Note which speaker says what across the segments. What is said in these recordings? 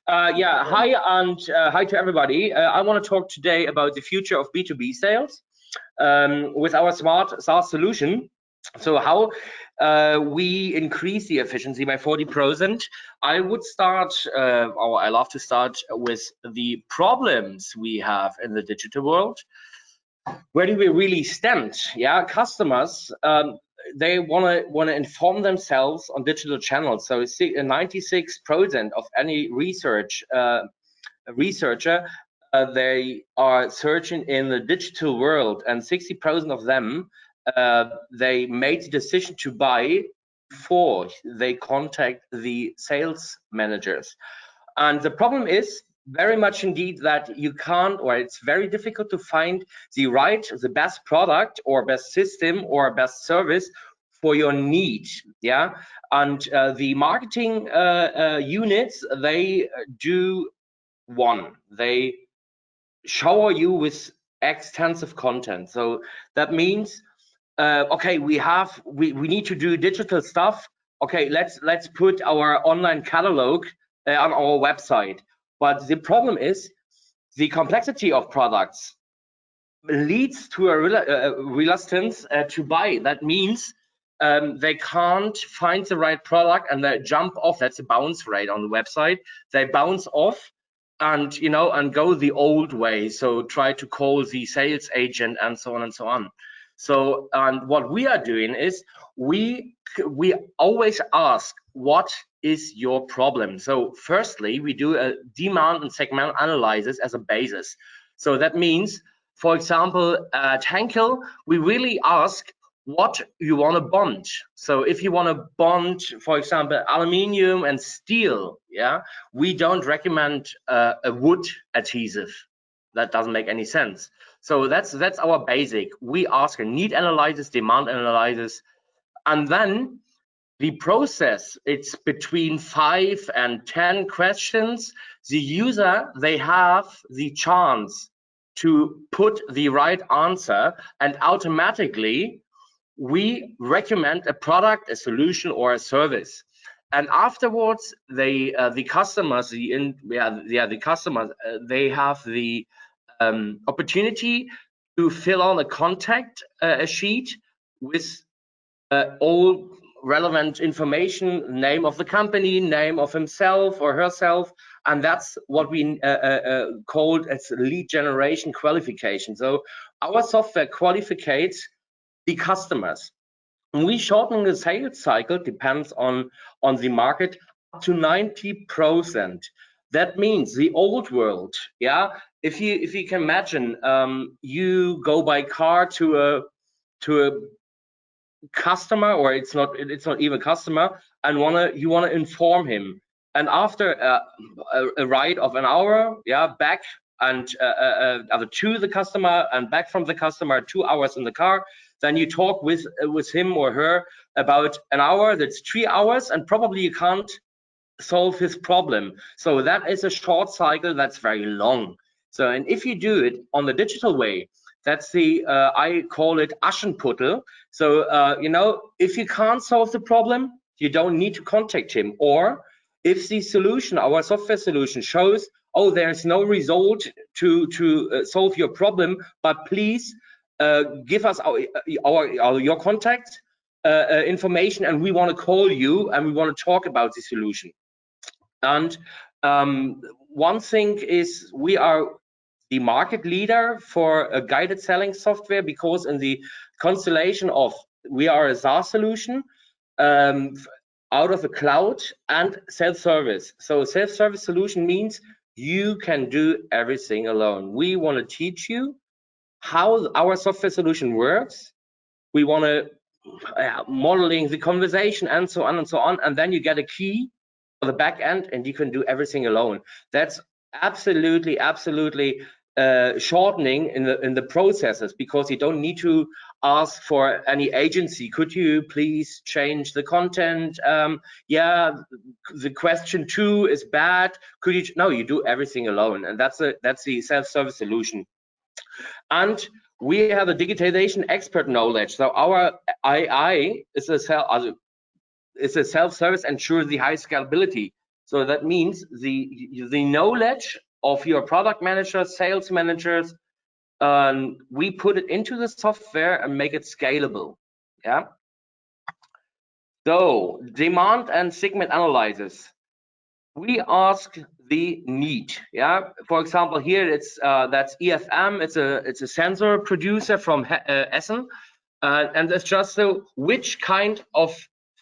Speaker 1: Yeah, hi and hi to everybody. I want to talk today about the future of B2B sales with our smart SaaS solution. So how we increase the efficiency by 40%. I would start, or I love to start with the problems we have in the digital world. Where do we really stand? Yeah, customers, they want to inform themselves on digital channels. So 96% of any researcher, they are searching in the digital world, and 60% of them, they made the decision to buy before they contact the sales managers. And the problem is very much indeed that you can't, or it's very difficult to find the best product or best system or best service for your need. Yeah, and the marketing units, they do they shower you with extensive content. So that means okay, we need to do digital stuff. Okay, let's put our online catalog on our website. But the problem is the complexity of products leads to a reluctance to buy. That means they can't find the right product and they jump off. That's a bounce rate on the website. They bounce off and and go the old way. So try to call the sales agent and so on and so on. So what we are doing is we always ask, what is your problem? So firstly, we do a demand and segment analysis as a basis. So that means, for example, at Henkel, we really ask what you want to bond. So if you want to bond, for example, aluminium and steel, yeah, we don't recommend a wood adhesive. That doesn't make any sense. So that's our basic. We ask a need analysis, demand analysis, and then the process, it's between 5 and 10 questions. The user, they have the chance to put the right answer, and automatically we recommend a product, a solution, or a service. And afterwards, the customers, the customers, they have the opportunity to fill on a contact sheet with all relevant information, name of the company, name of himself or herself, and that's what we called as lead generation qualification. So our software qualifies the customers. And we shorten the sales cycle, depends on the market, up to 90%. That means the old world, yeah. If you can imagine, you go by car to a customer, or it's not even customer, and you wanna inform him, and after a ride of an hour, yeah, back and to the customer and back from the customer, 2 hours in the car, then you talk with him or her about an hour. That's 3 hours, and probably you can't solve his problem. So that is a short cycle. That's very long. So, and if you do it on the digital way, that's the I call it Aschenputtel. So if you can't solve the problem, you don't need to contact him. Or if the solution, our software solution, shows, oh, there's no result to solve your problem, but please give us your contact information, and we want to call you and we want to talk about the solution. And one thing is, we are the market leader for a guided selling software, because in the constellation of, we are a SaaS solution out of the cloud and self-service. So self-service solution means you can do everything alone. We want to teach you how our software solution works. We want to modeling the conversation and so on and so on, and then you get a key for the back end and you can do everything alone. That's absolutely shortening in the processes, because you don't need to ask for any agency. Could you please change the content? Yeah, the question 2 is bad. Could you? No, you do everything alone, and that's the self-service solution. And we have a digitization expert knowledge. So our AI is a self-service, ensures the high scalability. So that means the knowledge of your product managers, sales managers, we put it into the software and make it scalable. Yeah. So demand and segment analysis. We ask the need. Yeah. For example, here it's that's EFM. It's a sensor producer from Essen, and it's just so which kind of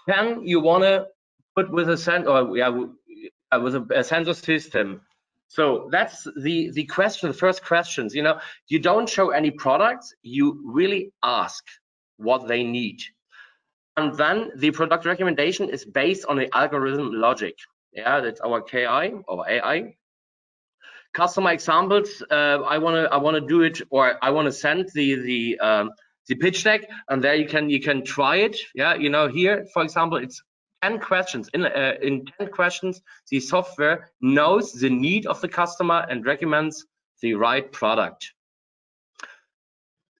Speaker 1: fan you want to put with a sensor, or yeah, with a sensor system. So that's the question, the first questions. You know, you don't show any products. You really ask what they need. And then the product recommendation is based on the algorithm logic. Yeah, that's our KI or AI. Customer examples. I wanna do it, or I wanna send the pitch deck, and there you can try it. Yeah, you know, here for example, it's 10 questions. In 10 questions, the software knows the need of the customer and recommends the right product.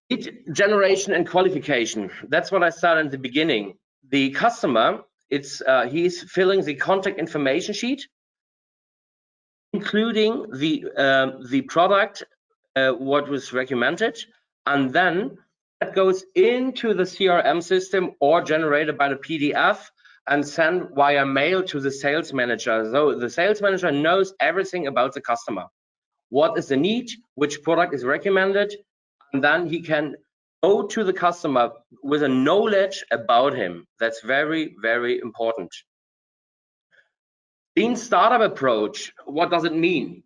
Speaker 1: Lead generation and qualification. That's what I said in the beginning. The customer, he's filling the contact information sheet, including the product, what was recommended, and then that goes into the CRM system or generated by the PDF and sent via mail to the sales manager. So the sales manager knows everything about the customer. What is the need, which product is recommended, and then he can go to the customer with a knowledge about him. That's very, very important. Lean startup approach, what does it mean?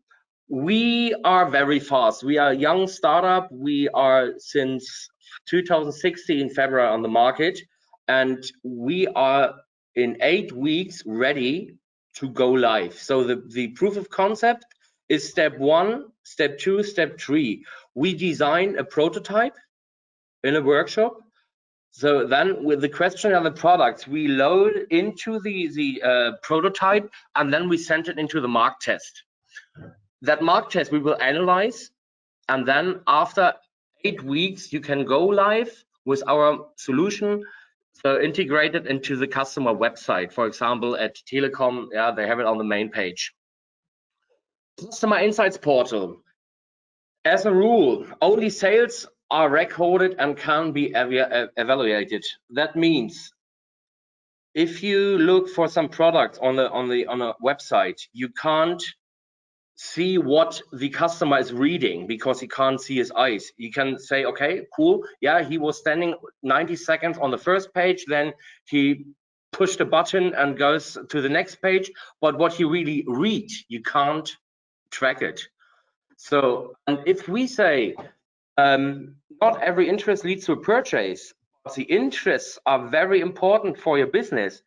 Speaker 1: We are very fast. We are a young startup. We are since 2016 February on the market, and we are in 8 weeks ready to go live. So the proof of concept is step 1, step 2, step 3. We design a prototype in a workshop. So then with the question of the products, we load into the prototype, and then we send it into the mark test. That mark test we will analyze, and then after 8 weeks, you can go live with our solution, so integrated into the customer website. For example, at Telecom, yeah, they have it on the main page. Customer Insights Portal. As a rule, only sales are recorded and can be evaluated. That means if you look for some products on a website, you can't see what the customer is reading because he can't see his eyes. You can say, okay, cool, yeah, he was standing 90 seconds on the first page, then he pushed a button and goes to the next page, but what he really reads, you can't track it. So, and if we say not every interest leads to a purchase, but the interests are very important for your business,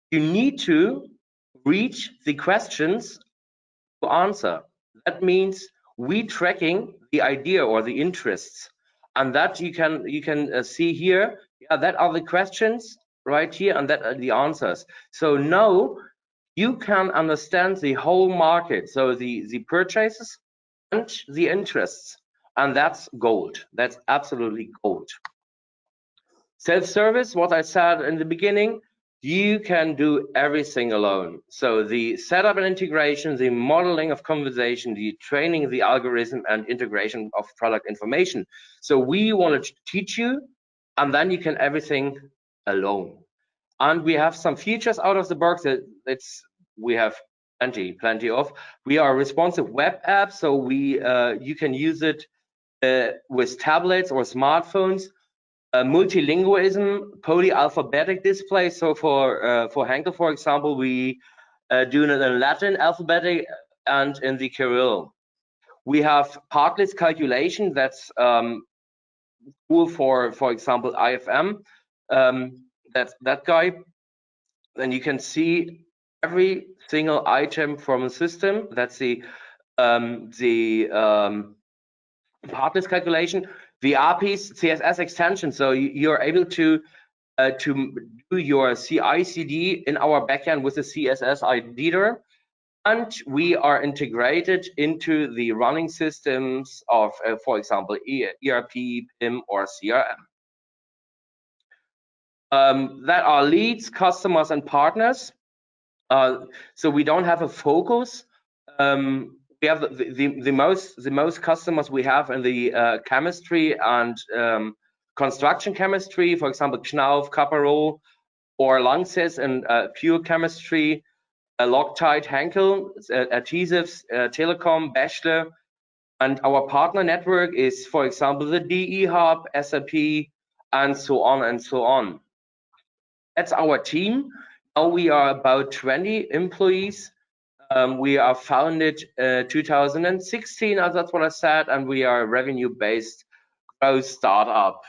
Speaker 1: you need to read the questions to answer. That means we tracking the idea or the interests, and that you can see here. Yeah, that are the questions right here, and that are the answers. So now you can understand the whole market, so the purchases and the interests, and that's gold. That's absolutely gold. Self-service, what I said in the beginning, you can do everything alone. So the setup and integration, the modeling of conversation, the training, the algorithm, and integration of product information. So we want to teach you, and then you can everything alone. And we have some features out of the box that we have plenty of. We are a responsive web app, so you can use it with tablets or smartphones. Multilingualism, polyalphabetic display. So for Henkel, for example, we do it in Latin alphabetic and in the Kirill. We have partless calculation. That's cool for example, IFM. That's that guy. Then you can see every single item from a system. That's the partless calculation. The APIs, CSS extension, so you're able to do your CI/CD in our backend with the CSS editor, and we are integrated into the running systems of, for example, ERP, PIM, or CRM. That are leads, customers, and partners. So we don't have a focus. We have the most customers we have in the chemistry and construction chemistry, for example, Knauf, Caparol, or Lanxess in pure chemistry, Loctite, Henkel, adhesives, Telecom, Bechtle, and our partner network is, for example, the DE Hub, SAP, and so on and so on. That's our team. Now we are about 20 employees. We are founded 2016, that's what I said, and we are a revenue-based growth startup.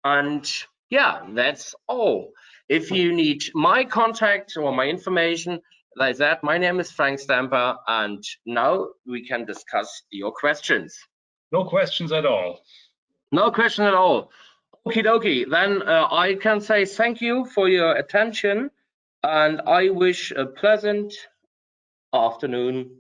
Speaker 1: And yeah, that's all. If you need my contact or my information, like that, my name is Frank Stamper, and now we can discuss your questions.
Speaker 2: No questions at all.
Speaker 1: No question at all. Okie dokie. Then I can say thank you for your attention, and I wish a pleasant afternoon.